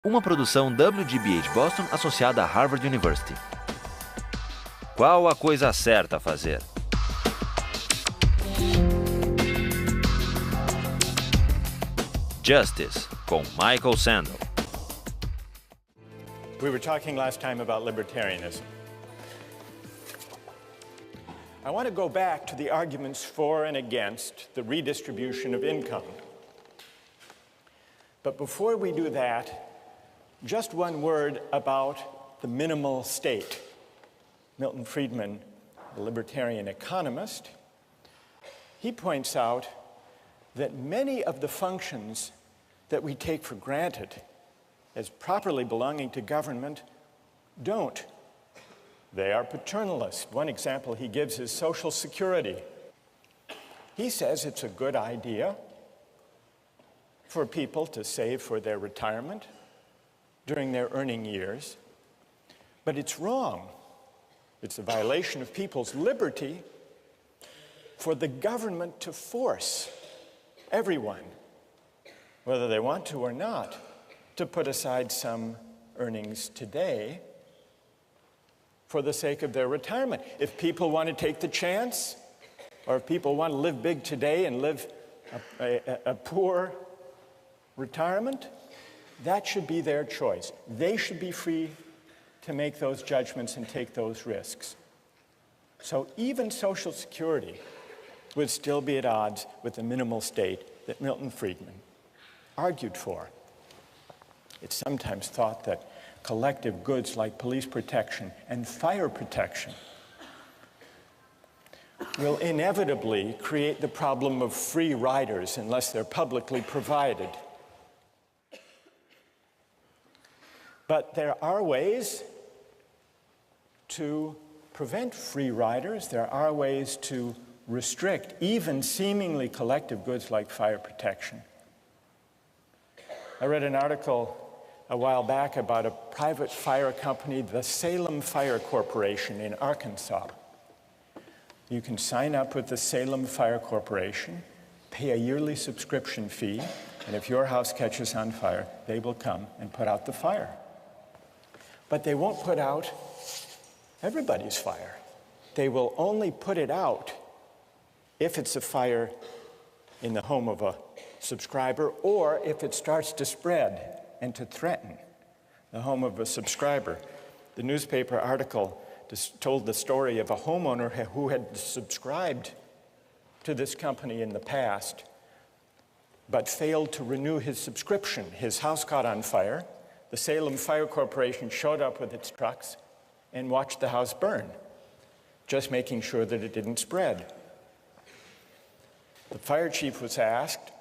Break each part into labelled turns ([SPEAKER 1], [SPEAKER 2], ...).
[SPEAKER 1] Uma produção WGBH Boston associada a Harvard University. Qual a coisa certa a fazer? Justice, com Michael Sandel.
[SPEAKER 2] We were talking last time about libertarianism. I want to go back to the arguments for and against the redistribution of income. But before we do that, just one word about the minimal state. Milton Friedman, a libertarian economist, he points out that many of the functions that we take for granted as properly belonging to government don't. They are paternalist. One example he gives is Social Security. He says it's a good idea for people to save for their retirement during their earning years, but it's wrong. It's a violation of people's liberty for the government to force everyone, whether they want to or not, to put aside some earnings today for the sake of their retirement. If people want to take the chance, or if people want to live big today and live a poor retirement, that should be their choice. They should be free to make those judgments and take those risks. So even Social Security would still be at odds with the minimal state that Milton Friedman argued for. It's sometimes thought that collective goods like police protection and fire protection will inevitably create the problem of free riders unless they're publicly provided. But there are ways to prevent free riders. There are ways to restrict even seemingly collective goods like fire protection. I read an article a while back about a private fire company, the Salem Fire Corporation in Arkansas. You can sign up with the Salem Fire Corporation, pay a yearly subscription fee, and if your house catches on fire, they will come and put out the fire. But they won't put out everybody's fire. They will only put it out if it's a fire in the home of a subscriber or if it starts to spread and to threaten the home of a subscriber. The newspaper article told the story of a homeowner who had subscribed to this company in the past but failed to renew his subscription. His house caught on fire. The Salem Fire Corporation showed up with its trucks and watched the house burn, just making sure that it didn't spread. The fire chief was asked,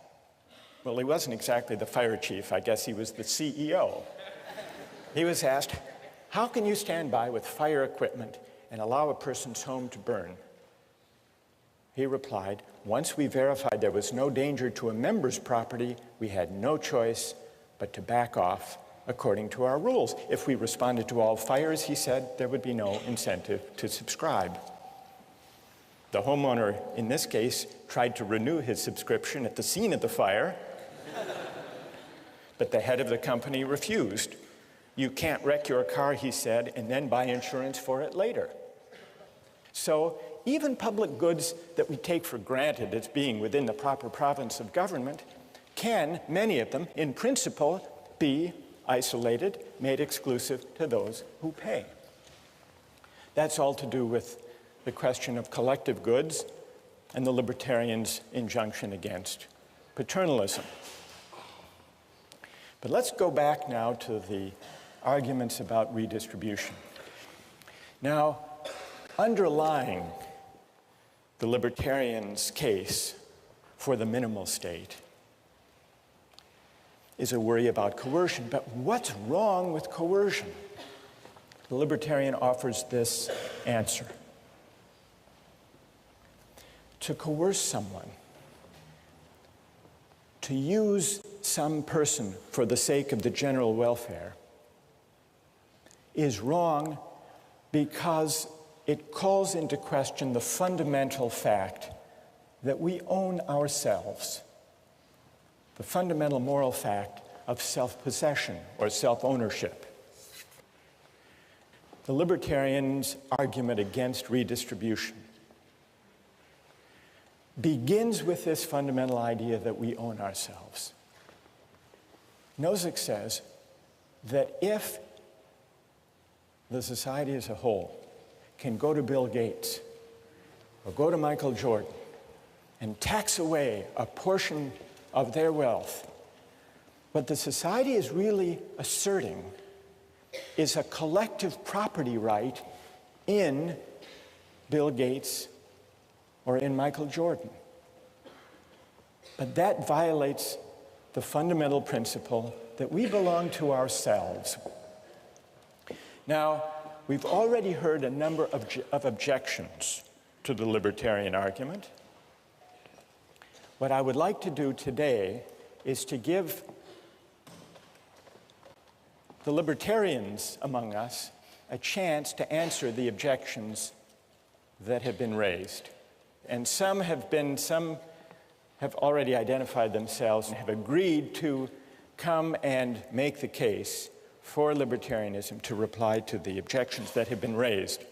[SPEAKER 2] well, he wasn't exactly the fire chief, I guess he was the CEO. He was asked, how can you stand by with fire equipment and allow a person's home to burn? He replied, once we verified there was no danger to a member's property, we had no choice but to back off according to our rules. If we responded to all fires, he said, there would be no incentive to subscribe. The homeowner, in this case, tried to renew his subscription at the scene of the fire, but the head of the company refused. You can't wreck your car, he said, and then buy insurance for it later. So even public goods that we take for granted as being within the proper province of government can, many of them, in principle, be isolated, made exclusive to those who pay. That's all to do with the question of collective goods and the libertarians' injunction against paternalism. But let's go back now to the arguments about redistribution. Now, underlying the libertarians' case for the minimal state is a worry about coercion. But what's wrong with coercion? The libertarian offers this answer. To coerce someone, to use some person for the sake of the general welfare, is wrong because it calls into question the fundamental fact that we own ourselves, the fundamental moral fact of self-possession or self-ownership. The libertarians' argument against redistribution begins with this fundamental idea that we own ourselves. Nozick says that if the society as a whole can go to Bill Gates or go to Michael Jordan and tax away a portion of their wealth, what the society is really asserting is a collective property right in Bill Gates or in Michael Jordan. But that violates the fundamental principle that we belong to ourselves. Now, we've already heard a number of objections to the libertarian argument. What I would like to do today is to give the libertarians among us a chance to answer the objections that have been raised. And some have already identified themselves and have agreed to come and make the case for libertarianism to reply to the objections that have been raised.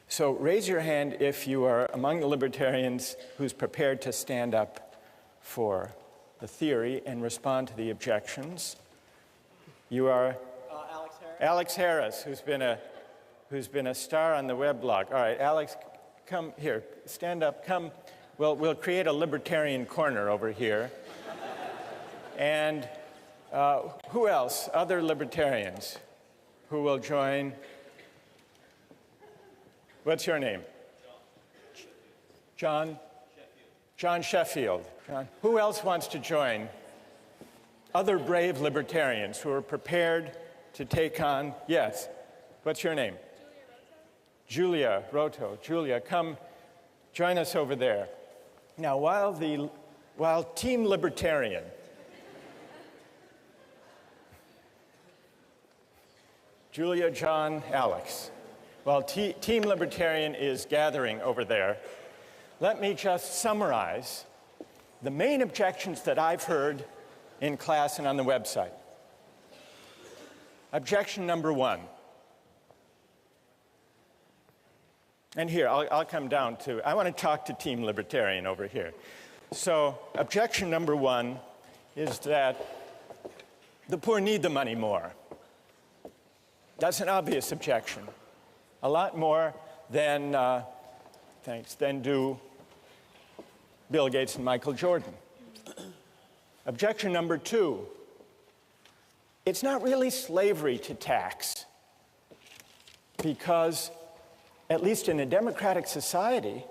[SPEAKER 2] So raise your hand if you are among the libertarians who's prepared to stand up for the theory and respond to the objections. You are
[SPEAKER 3] Alex Harris.
[SPEAKER 2] Alex Harris, who's been a star on the weblog. All right, Alex, come here, stand up, come. We'll create a libertarian corner over here. And who else? Other libertarians who will join? What's your name? John? John Sheffield. John. Who else wants to join? Other brave libertarians who are prepared to take on, yes. What's your name? Julia Roto. Julia, come join us over there. Now, while Team Libertarian Julia, John, Alex, while Team Libertarian is gathering over there, let me just summarize the main objections that I've heard in class and on the website. Objection number one. And here, I'll come down to, I want to talk to Team Libertarian over here. So, objection number one is that the poor need the money more. That's an obvious objection. A lot more than do Bill Gates and Michael Jordan. Objection number two, it's not really slavery to tax, because at least in a democratic society,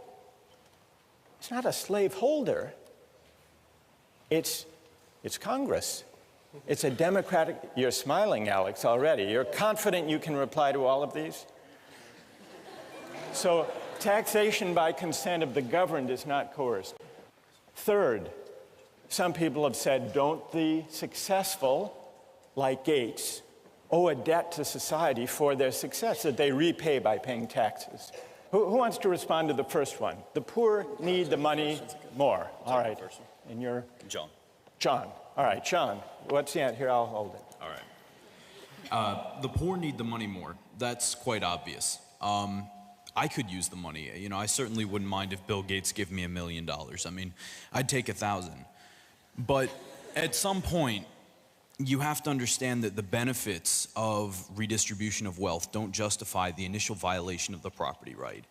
[SPEAKER 2] it's not a slaveholder. It's Congress. It's a democratic. You're smiling, Alex, already. You're confident you can reply to all of these? So taxation by consent of the governed is not coerced. Third, some people have said, don't the successful, like Gates, owe a debt to society for their success that they repay by paying taxes? Who wants to respond to the first one? The poor need the money more. All right. And you're?
[SPEAKER 4] John.
[SPEAKER 2] John. All right, John. What's the answer? Here, I'll hold it.
[SPEAKER 4] All right. The poor need the money more. That's quite obvious. I could use the money. You know, I certainly wouldn't mind if Bill Gates gave me $1 million. I mean, I'd take 1,000. But at some point, you have to understand that the benefits of redistribution of wealth don't justify the initial violation of the property right.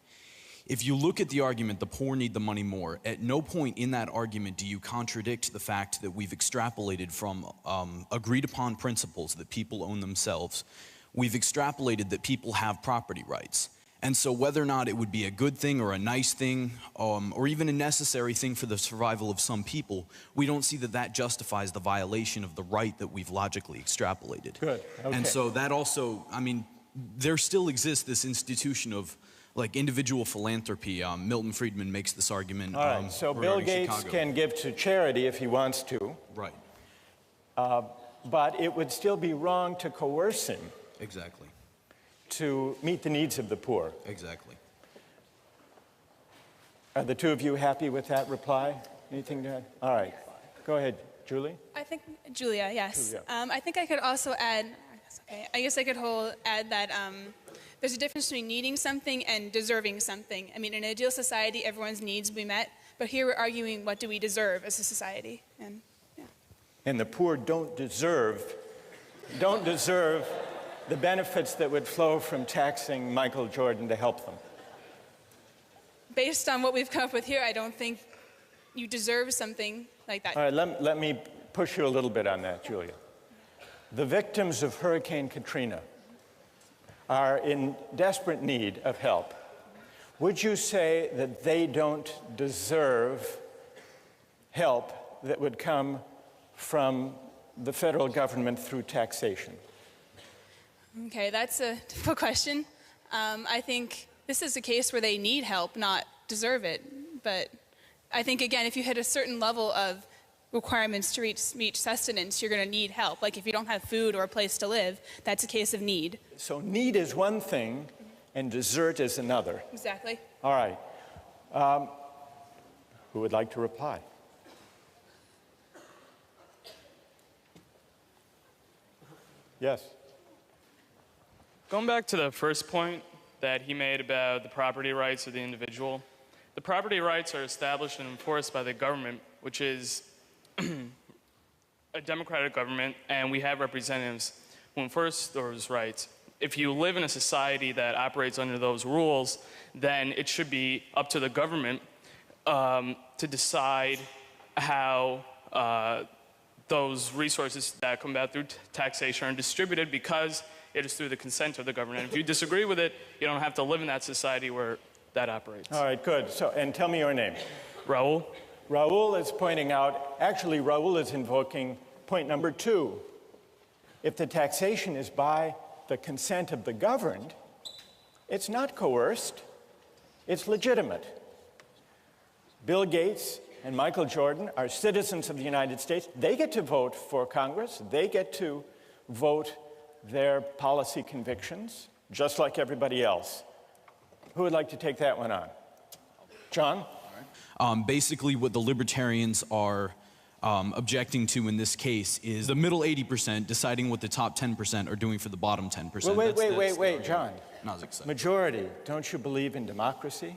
[SPEAKER 4] If you look at the argument, the poor need the money more, at no point in that argument do you contradict the fact that we've extrapolated from agreed upon principles that people own themselves. We've extrapolated that people have property rights. And so whether or not it would be a good thing or a nice thing, or even a necessary thing for the survival of some people, we don't see that that justifies the violation of the right that we've logically extrapolated.
[SPEAKER 2] Good. Okay.
[SPEAKER 4] And so that also, I mean, there still exists this institution of like individual philanthropy. Milton Friedman makes this argument.
[SPEAKER 2] All right, so Bill Gates
[SPEAKER 4] Chicago.
[SPEAKER 2] can give to charity if he wants to.
[SPEAKER 4] Right.
[SPEAKER 2] But it would still be wrong to coerce him.
[SPEAKER 4] Exactly.
[SPEAKER 2] To meet the needs of the poor.
[SPEAKER 4] Exactly.
[SPEAKER 2] Are the two of you happy with that reply? Anything to add? All right. Go ahead, Julie?
[SPEAKER 3] I think, Julia, yes.
[SPEAKER 2] Julia.
[SPEAKER 3] I think I could also add, I guess I could add that there's a difference between needing something and deserving something. I mean, in an ideal society, everyone's needs will be met, but here we're arguing what do we deserve as a society.
[SPEAKER 2] And the poor don't deserve the benefits that would flow from taxing Michael Jordan to help them.
[SPEAKER 3] Based on what we've come up with here, I don't think you deserve something like that.
[SPEAKER 2] All right, let me push you a little bit on that, Julia. The victims of Hurricane Katrina are in desperate need of help. Would you say that they don't deserve help that would come from the federal government through taxation?
[SPEAKER 3] Okay, that's a difficult question. I think this is a case where they need help, not deserve it. But I think, again, if you hit a certain level of requirements to reach sustenance, you're going to need help. Like if you don't have food or a place to live, that's a case of need.
[SPEAKER 2] So need is one thing, and desert is another.
[SPEAKER 3] Exactly.
[SPEAKER 2] All right. Who would like to reply? Yes.
[SPEAKER 5] Going back to the first point that he made about the property rights of the individual, the property rights are established and enforced by the government, which is a democratic government, and we have representatives who enforce those rights. If you live in a society that operates under those rules, then it should be up to the government to decide how those resources that come about through taxation are distributed, because it is through the consent of the government. If you disagree with it, you don't have to live in that society where that operates.
[SPEAKER 2] All right, good. So, and tell me your name.
[SPEAKER 5] Raul?
[SPEAKER 2] Raul is pointing out, actually Raul is invoking point number 2. If the taxation is by the consent of the governed, it's not coerced, it's legitimate. Bill Gates and Michael Jordan are citizens of the United States. They get to vote for Congress. They get to vote their policy convictions, just like everybody else. Who would like to take that one on? John?
[SPEAKER 4] Basically, what the libertarians are objecting to in this case is the middle 80% deciding what the top 10% are doing for the bottom 10%.
[SPEAKER 2] Wait, John.
[SPEAKER 4] Not as exciting.
[SPEAKER 2] Majority, don't you believe in democracy?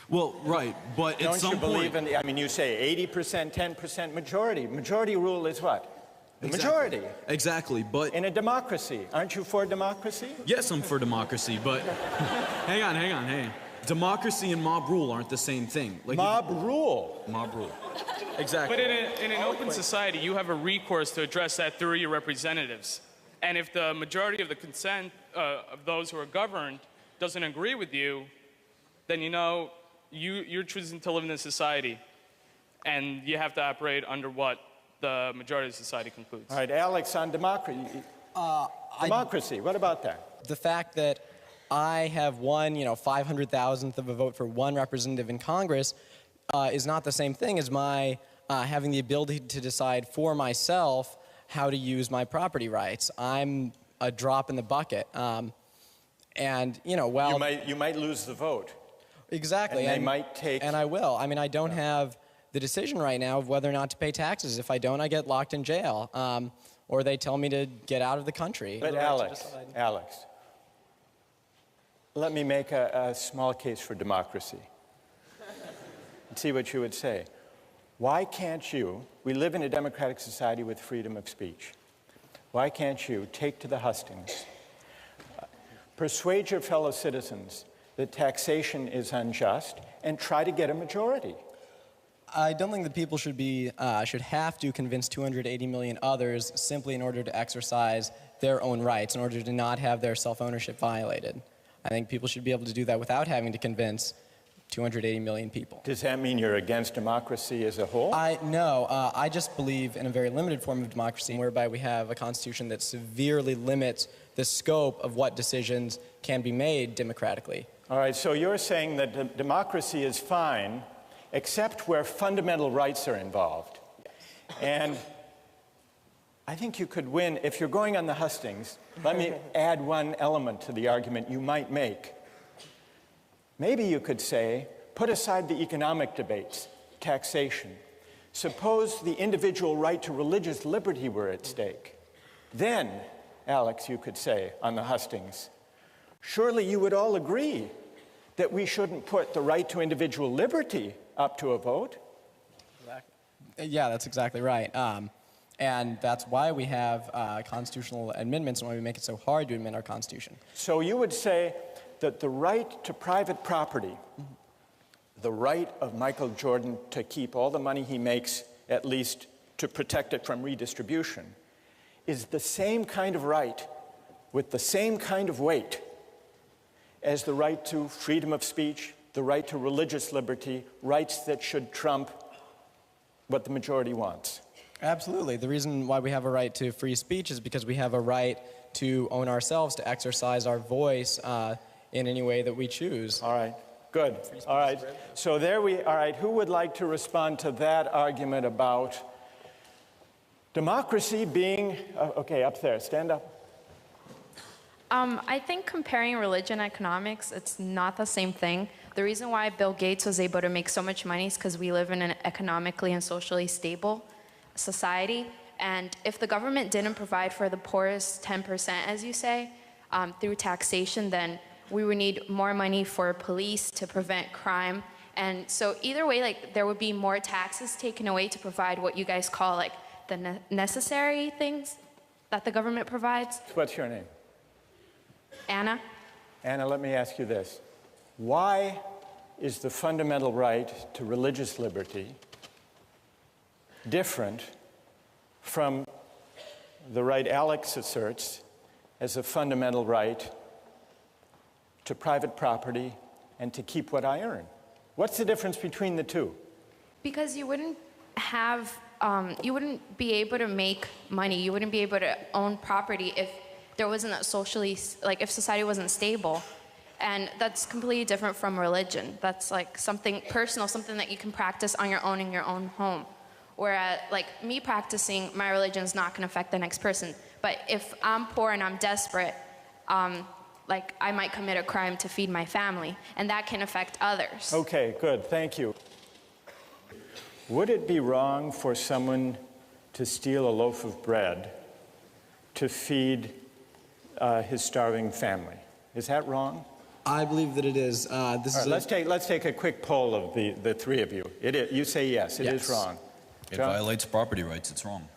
[SPEAKER 4] Well, right, but at some point...
[SPEAKER 2] Don't you believe in, I mean, you say 80%, 10% majority. Majority rule is what? The
[SPEAKER 4] Exactly.
[SPEAKER 2] majority.
[SPEAKER 4] Exactly, but...
[SPEAKER 2] In a democracy. Aren't you for democracy?
[SPEAKER 4] Yes, I'm for democracy, but... hang on. Democracy and mob rule aren't the same thing. Like
[SPEAKER 2] mob rule?
[SPEAKER 4] Mob rule. Exactly.
[SPEAKER 5] But in an open society, you have a recourse to address that through your representatives. And if the majority of the consent of those who are governed doesn't agree with you, then you know you're choosing to live in this society. And you have to operate under what the majority of society concludes.
[SPEAKER 2] All right, Alex, on democracy. Democracy, what about that?
[SPEAKER 6] The fact that I have won, 500,000th of a vote for one representative in Congress is not the same thing as my having the ability to decide for myself how to use my property rights. I'm a drop in the bucket. And, well...
[SPEAKER 2] You might lose the vote.
[SPEAKER 6] Exactly.
[SPEAKER 2] And they might take...
[SPEAKER 6] And I will. I mean, I don't have the decision right now of whether or not to pay taxes. If I don't, I get locked in jail. Or they tell me to get out of the country.
[SPEAKER 2] But Alex, let me make a small case for democracy. And see what you would say. Why can't you, we live in a democratic society with freedom of speech. Why can't you take to the hustings, persuade your fellow citizens that taxation is unjust, and try to get a majority?
[SPEAKER 6] I don't think that people should have to convince 280 million others simply in order to exercise their own rights, in order to not have their self-ownership violated. I think people should be able to do that without having to convince 280 million people.
[SPEAKER 2] Does that mean you're against democracy as a whole?
[SPEAKER 6] No, I just believe in a very limited form of democracy, whereby we have a constitution that severely limits the scope of what decisions can be made democratically.
[SPEAKER 2] All right, so you're saying that democracy is fine, except where fundamental rights are involved. And I think you could win, if you're going on the hustings, let me add one element to the argument you might make. Maybe you could say, put aside the economic debates, taxation. Suppose the individual right to religious liberty were at stake. Then, Alex, you could say on the hustings, surely you would all agree that we shouldn't put the right to individual liberty up to a vote.
[SPEAKER 6] Yeah, that's exactly right. And that's why we have constitutional amendments and why we make it so hard to amend our Constitution.
[SPEAKER 2] So you would say that the right to private property, the right of Michael Jordan to keep all the money he makes, at least to protect it from redistribution, is the same kind of right with the same kind of weight as the right to freedom of speech, the right to religious liberty, rights that should trump what the majority wants.
[SPEAKER 6] Absolutely. The reason why we have a right to free speech is because we have a right to own ourselves, to exercise our voice in any way that we choose.
[SPEAKER 2] All right, good. All right, so there we, all right, who would like to respond to that argument about democracy being, okay, up there, stand up.
[SPEAKER 7] I think comparing religion and economics, it's not the same thing. The reason why Bill Gates was able to make so much money is because we live in an economically and socially stable society. And if the government didn't provide for the poorest 10%, as you say, through taxation, then we would need more money for police to prevent crime. And so either way, like, there would be more taxes taken away to provide what you guys call like the necessary things that the government provides.
[SPEAKER 2] What's your name?
[SPEAKER 7] Anna?
[SPEAKER 2] Anna, let me ask you this. Why is the fundamental right to religious liberty different from the right Alex asserts as a fundamental right to private property and to keep what I earn? What's the difference between the two?
[SPEAKER 7] Because you wouldn't have, you wouldn't be able to make money, you wouldn't be able to own property if there wasn't a socially, like if society wasn't stable. And that's completely different from religion. That's like something personal, something that you can practice on your own in your own home. Whereas like me practicing my religion is not gonna affect the next person. But if I'm poor and I'm desperate, like I might commit a crime to feed my family, and that can affect others.
[SPEAKER 2] Okay, good, thank you. Would it be wrong for someone to steal a loaf of bread to feed his starving family? Is that wrong?
[SPEAKER 6] I believe that it is.
[SPEAKER 2] Let's take a quick poll of the three of you. You say yes, it is wrong.
[SPEAKER 4] It
[SPEAKER 2] John?
[SPEAKER 4] violates property rights, it's wrong.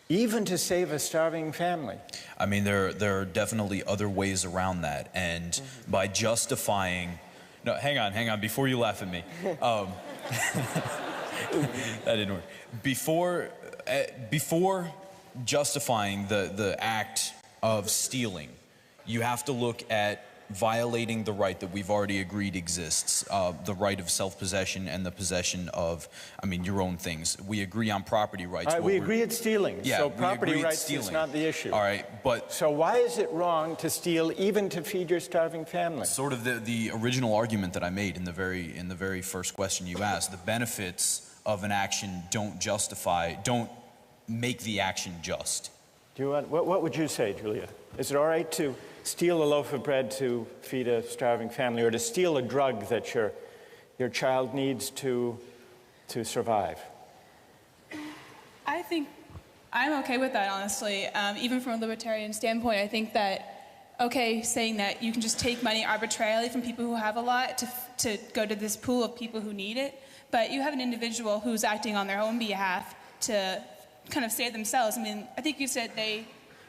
[SPEAKER 2] Even to save a starving family?
[SPEAKER 4] I mean, there are definitely other ways around that, and by justifying... No, hang on, before you laugh at me. That didn't work. Before justifying the act of stealing, you have to look at violating the right that we've already agreed exists, the right of self-possession and the possession of, I mean, your own things. We agree on property rights.
[SPEAKER 2] All right, we agree at stealing,
[SPEAKER 4] yeah,
[SPEAKER 2] so property rights
[SPEAKER 4] stealing.
[SPEAKER 2] is not the issue.
[SPEAKER 4] All right, but...
[SPEAKER 2] So why is it wrong to steal even to feed your starving family?
[SPEAKER 4] Sort of the original argument that I made in the very first question you asked. The benefits of an action don't make the action just.
[SPEAKER 2] Do you want, what would you say, Julia? Is it all right to steal a loaf of bread to feed a starving family, or to steal a drug that your child needs to survive?
[SPEAKER 3] I think I'm okay with that, honestly. Even from a libertarian standpoint, I think that, okay, saying that you can just take money arbitrarily from people who have a lot to go to this pool of people who need it, but you have an individual who's acting on their own behalf to kind of save themselves. I mean, I think you said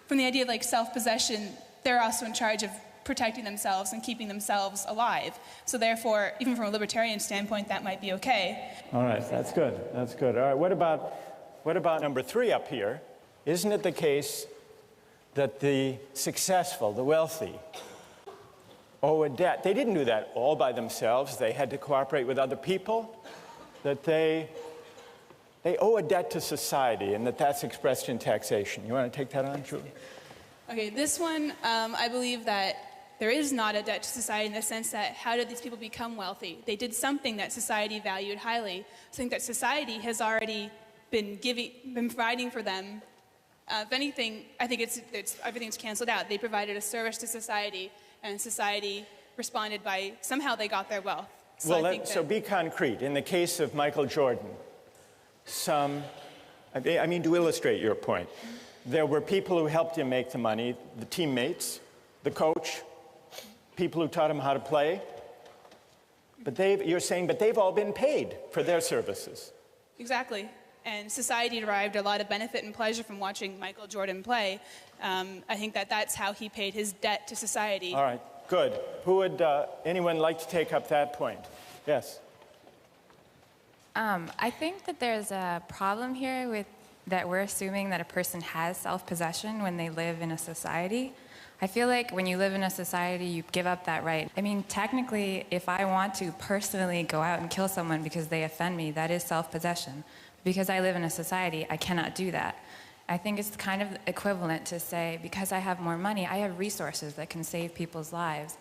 [SPEAKER 3] from the idea of like self-possession, they're also in charge of protecting themselves and keeping themselves alive. So therefore, even from a libertarian standpoint, that might be okay.
[SPEAKER 2] All right, that's good. That's good. All right, what about number 3 up here? Isn't it the case that the successful, the wealthy, owe a debt? They didn't do that all by themselves. They had to cooperate with other people. That they owe a debt to society, and that's expressed in taxation. You want to take that on, Julie?
[SPEAKER 3] Okay, this one, I believe that there is not a debt to society in the sense that how did these people become wealthy? They did something that society valued highly, something that society has already been providing for them. If anything, I think everything's canceled out. They provided a service to society, and society responded by somehow they got their wealth. So
[SPEAKER 2] Well, so be concrete. In the case of Michael Jordan, some, I mean, to illustrate your point, there were people who helped him make the money, the teammates, the coach, people who taught him how to play. But you're saying, but they've all been paid for their services.
[SPEAKER 3] Exactly. And society derived a lot of benefit and pleasure from watching Michael Jordan play. I think that's how he paid his debt to society.
[SPEAKER 2] All right, good. Who would anyone like to take up that point? Yes.
[SPEAKER 8] I think that there's a problem here with that we're assuming that a person has self-possession when they live in a society. I feel like when you live in a society, you give up that right. I mean, technically, if I want to personally go out and kill someone because they offend me, that is self-possession. Because I live in a society, I cannot do that. I think it's kind of equivalent to say, because I have more money, I have resources that can save people's lives.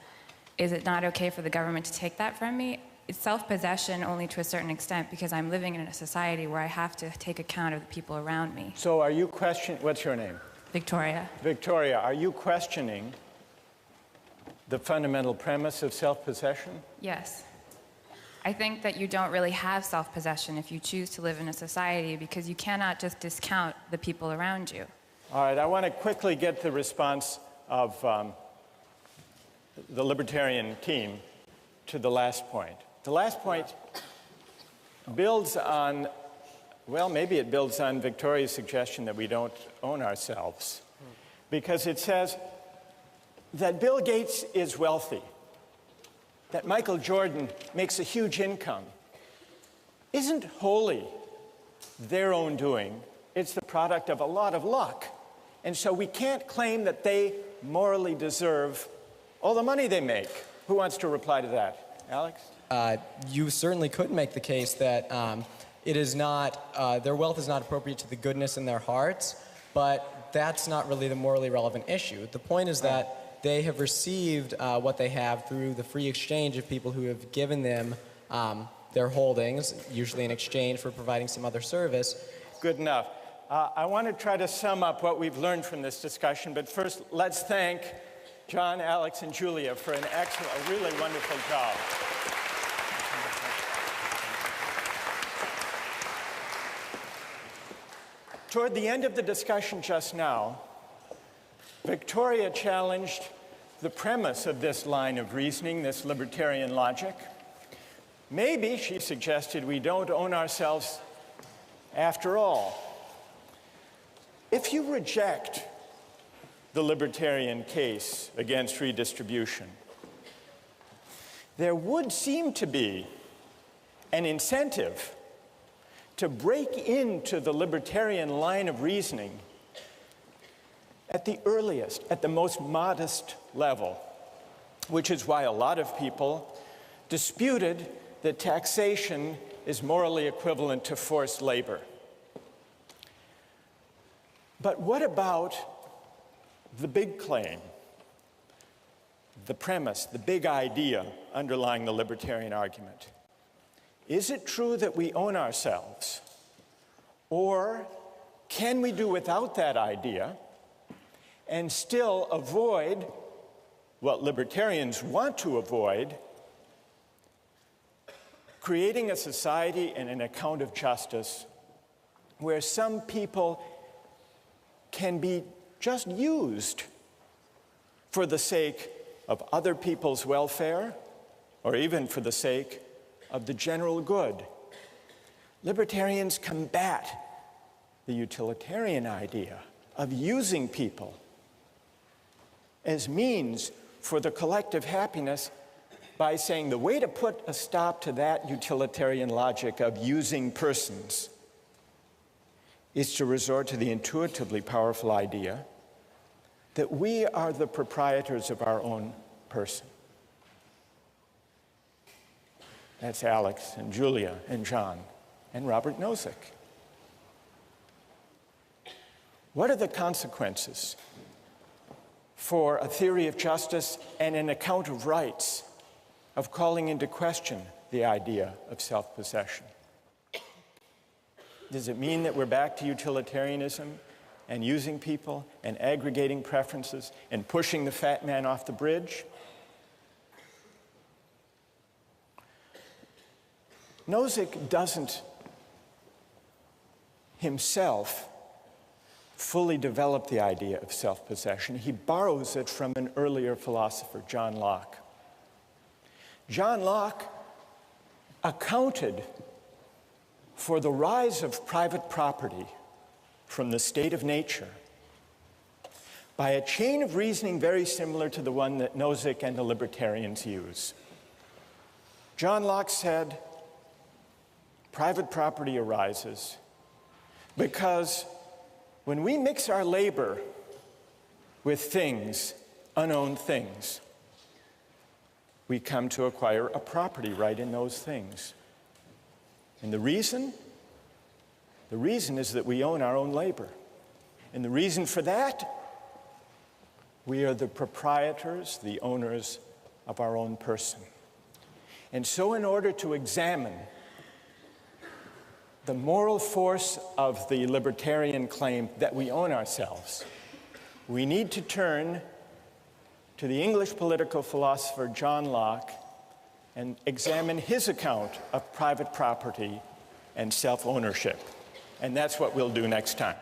[SPEAKER 8] Is it not okay for the government to take that from me? It's self-possession only to a certain extent because I'm living in a society where I have to take account of the people around me.
[SPEAKER 2] So are you questioning, what's your name?
[SPEAKER 8] Victoria.
[SPEAKER 2] Victoria, are you questioning the fundamental premise of self-possession?
[SPEAKER 8] Yes. I think that you don't really have self-possession if you choose to live in a society because you cannot just discount the people around you.
[SPEAKER 2] All right, I want to quickly get the response of the libertarian team to the last point. The last point builds on, well, maybe it builds on Victoria's suggestion that we don't own ourselves, because it says that Bill Gates is wealthy, that Michael Jordan makes a huge income, isn't wholly their own doing. It's the product of a lot of luck. And so we can't claim that they morally deserve all the money they make. Who wants to reply to that? Alex?
[SPEAKER 6] You certainly could make the case that it is not, their wealth is not appropriate to the goodness in their hearts, but that's not really the morally relevant issue. The point is that they have received what they have through the free exchange of people who have given them their holdings, usually in exchange for providing some other service.
[SPEAKER 2] Good enough. I want to try to sum up what we've learned from this discussion, but first let's thank John, Alex, and Julia for an excellent, a really wonderful job. Toward the end of the discussion just now, Victoria challenged the premise of this line of reasoning, this libertarian logic. Maybe, she suggested, we don't own ourselves after all. If you reject the libertarian case against redistribution, there would seem to be an incentive to break into the libertarian line of reasoning at the earliest, at the most modest level, which is why a lot of people disputed that taxation is morally equivalent to forced labor. But what about the big claim, the premise, the big idea underlying the libertarian argument? Is it true that we own ourselves? Or can we do without that idea and still avoid what libertarians want to avoid, creating a society and an account of justice where some people can be just used for the sake of other people's welfare or even for the sake of the general good? Libertarians combat the utilitarian idea of using people as means for the collective happiness by saying the way to put a stop to that utilitarian logic of using persons is to resort to the intuitively powerful idea that we are the proprietors of our own person. That's Alex and Julia and John and Robert Nozick. What are the consequences for a theory of justice and an account of rights of calling into question the idea of self-possession? Does it mean that we're back to utilitarianism and using people and aggregating preferences and pushing the fat man off the bridge? Nozick doesn't himself fully developed the idea of self-possession. He borrows it from an earlier philosopher, John Locke. John Locke accounted for the rise of private property from the state of nature by a chain of reasoning very similar to the one that Nozick and the libertarians use. John Locke said, private property arises because when we mix our labor with things, unowned things, we come to acquire a property right in those things. And the reason is that we own our own labor. And the reason for that, we are the proprietors, the owners of our own person. And so in order to examine the moral force of the libertarian claim that we own ourselves, we need to turn to the English political philosopher John Locke and examine his account of private property and self-ownership. And that's what we'll do next time.